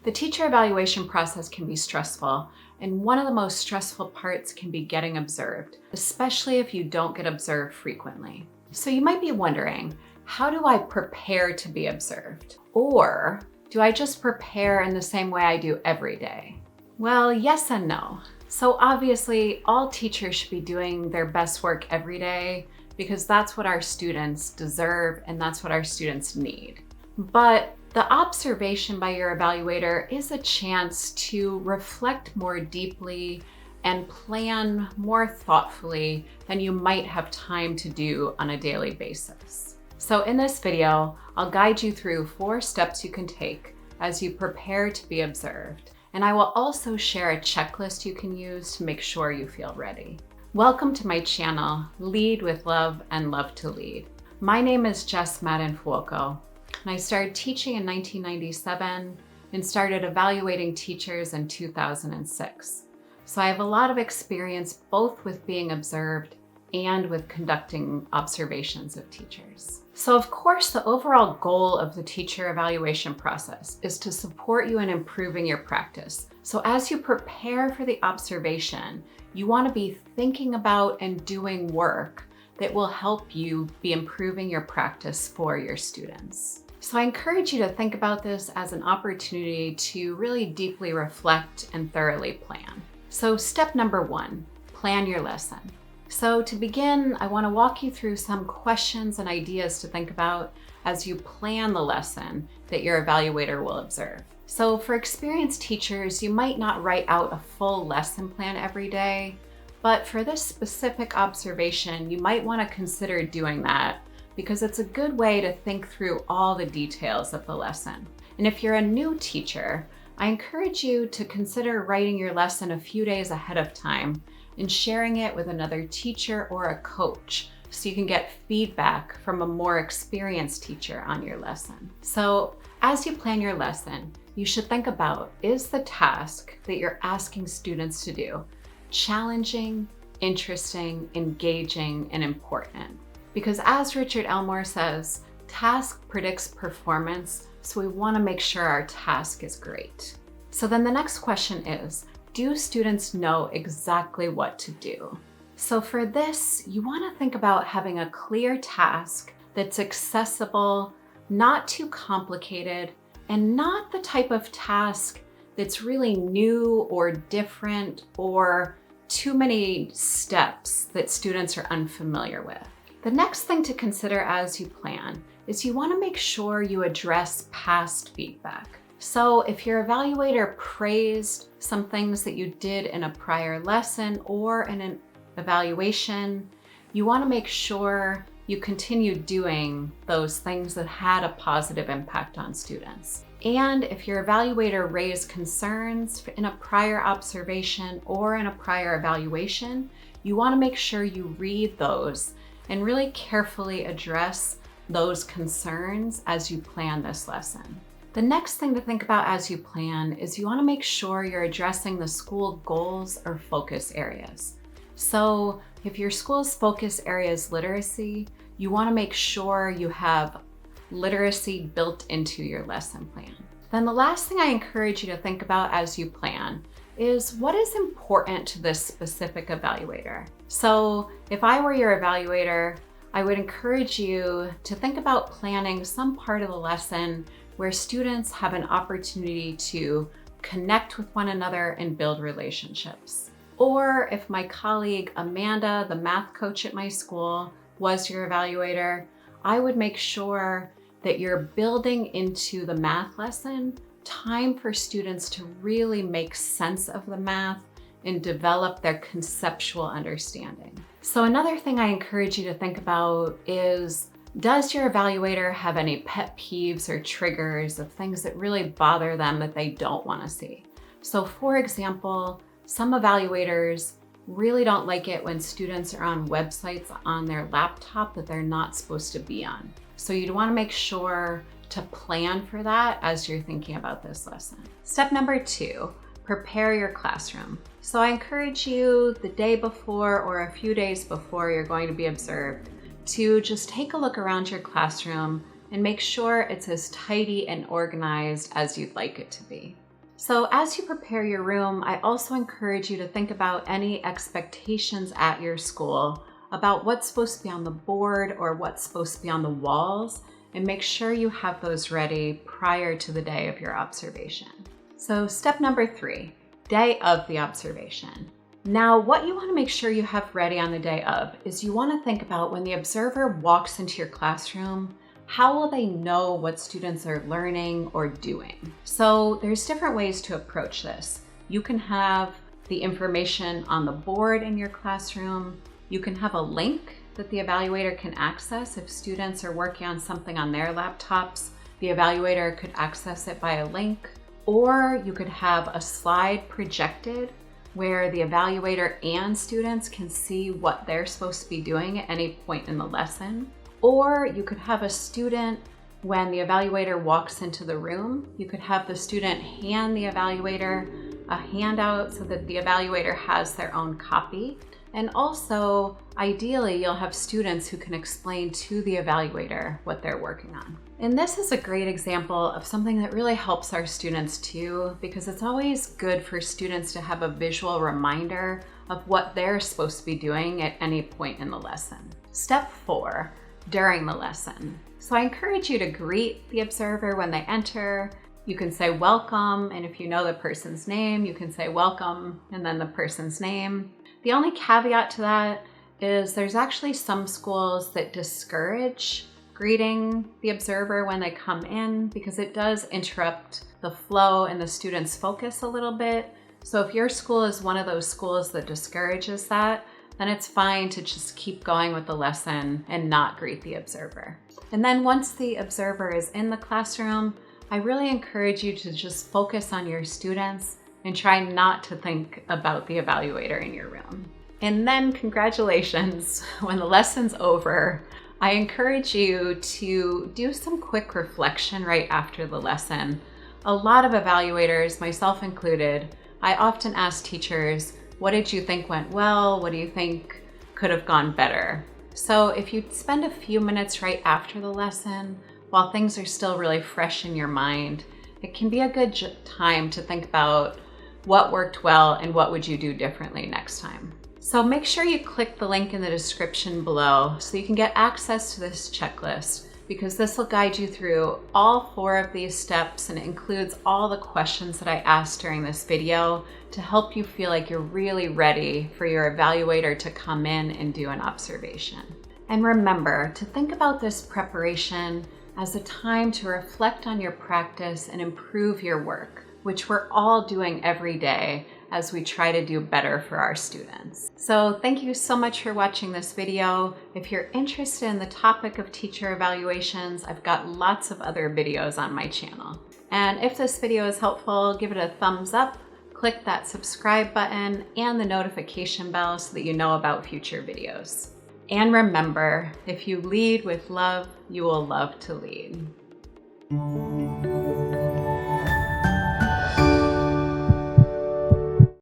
The teacher evaluation process can be stressful, and one of the most stressful parts can be getting observed, especially if you don't get observed frequently. So you might be wondering, how do I prepare to be observed? Or do I just prepare in the same way I do every day? Well, yes and no. So obviously, all teachers should be doing their best work every day because that's what our students deserve and that's what our students need. But the observation by your evaluator is a chance to reflect more deeply and plan more thoughtfully than you might have time to do on a daily basis. So in this video, I'll guide you through 4 steps you can take as you prepare to be observed. And I will also share a checklist you can use to make sure you feel ready. Welcome to my channel, Lead with Love and Love to Lead. My name is Jess Madden Fuoco, and I started teaching in 1997 and started evaluating teachers in 2006. So I have a lot of experience both with being observed and with conducting observations of teachers. So of course, the overall goal of the teacher evaluation process is to support you in improving your practice. So as you prepare for the observation, you want to be thinking about and doing work that will help you be improving your practice for your students. So I encourage you to think about this as an opportunity to really deeply reflect and thoroughly plan. So step number 1, plan your lesson. So to begin, I want to walk you through some questions and ideas to think about as you plan the lesson that your evaluator will observe. So for experienced teachers, you might not write out a full lesson plan every day, but for this specific observation, you might want to consider doing that because it's a good way to think through all the details of the lesson. And if you're a new teacher, I encourage you to consider writing your lesson a few days ahead of time and sharing it with another teacher or a coach so you can get feedback from a more experienced teacher on your lesson. So as you plan your lesson, you should think about, is the task that you're asking students to do challenging, interesting, engaging, and important? Because as Richard Elmore says, task predicts performance, so we want to make sure our task is great. So then the next question is, do students know exactly what to do? So for this, you want to think about having a clear task that's accessible, not too complicated, and not the type of task that's really new or different or too many steps that students are unfamiliar with. The next thing to consider as you plan is you want to make sure you address past feedback. So if your evaluator praised some things that you did in a prior lesson or in an evaluation, you want to make sure you continue doing those things that had a positive impact on students. And if your evaluator raised concerns in a prior observation or in a prior evaluation, you want to make sure you read those and really carefully address those concerns as you plan this lesson. The next thing to think about as you plan is you want to make sure you're addressing the school goals or focus areas. So if your school's focus area is literacy, you want to make sure you have literacy built into your lesson plan. Then the last thing I encourage you to think about as you plan is what is important to this specific evaluator. So if I were your evaluator, I would encourage you to think about planning some part of the lesson where students have an opportunity to connect with one another and build relationships. Or if my colleague Amanda, the math coach at my school, was your evaluator, I would make sure that you're building into the math lesson time for students to really make sense of the math and develop their conceptual understanding. So another thing I encourage you to think about is, does your evaluator have any pet peeves or triggers of things that really bother them that they don't want to see? So for example, some evaluators really don't like it when students are on websites on their laptop that they're not supposed to be on. So you'd want to make sure to plan for that as you're thinking about this lesson. Step number 2, prepare your classroom. So I encourage you the day before or a few days before you're going to be observed to just take a look around your classroom and make sure it's as tidy and organized as you'd like it to be. So as you prepare your room, I also encourage you to think about any expectations at your school about what's supposed to be on the board or what's supposed to be on the walls, and make sure you have those ready prior to the day of your observation. So step number 3, day of the observation. Now, what you want to make sure you have ready on the day of is you want to think about when the observer walks into your classroom, how will they know what students are learning or doing? So there's different ways to approach this. You can have the information on the board in your classroom. You can have a link that the evaluator can access. If students are working on something on their laptops, the evaluator could access it by a link. Or you could have a slide projected where the evaluator and students can see what they're supposed to be doing at any point in the lesson. Or you could have a student, when the evaluator walks into the room, you could have the student hand the evaluator a handout so that the evaluator has their own copy. And also, ideally, you'll have students who can explain to the evaluator what they're working on. And this is a great example of something that really helps our students too, because it's always good for students to have a visual reminder of what they're supposed to be doing at any point in the lesson. Step 4, during the lesson. So I encourage you to greet the observer when they enter. You can say welcome, and if you know the person's name, you can say welcome and then the person's name. The only caveat to that is there's actually some schools that discourage greeting the observer when they come in because it does interrupt the flow and the student's focus a little bit. So if your school is one of those schools that discourages that, then it's fine to just keep going with the lesson and not greet the observer. And then once the observer is in the classroom, I really encourage you to just focus on your students and try not to think about the evaluator in your room. And then congratulations, when the lesson's over, I encourage you to do some quick reflection right after the lesson. A lot of evaluators, myself included, I often ask teachers, what did you think went well? What do you think could have gone better? So if you spend a few minutes right after the lesson, while things are still really fresh in your mind, it can be a good time to think about what worked well and what would you do differently next time. So make sure you click the link in the description below so you can get access to this checklist, because this will guide you through all 4 of these steps, and it includes all the questions that I asked during this video to help you feel like you're really ready for your evaluator to come in and do an observation. And remember to think about this preparation as a time to reflect on your practice and improve your work, which we're all doing every day as we try to do better for our students. So thank you so much for watching this video. If you're interested in the topic of teacher evaluations, I've got lots of other videos on my channel. And if this video is helpful, give it a thumbs up, click that subscribe button and the notification bell so that you know about future videos. And remember, if you lead with love, you will love to lead.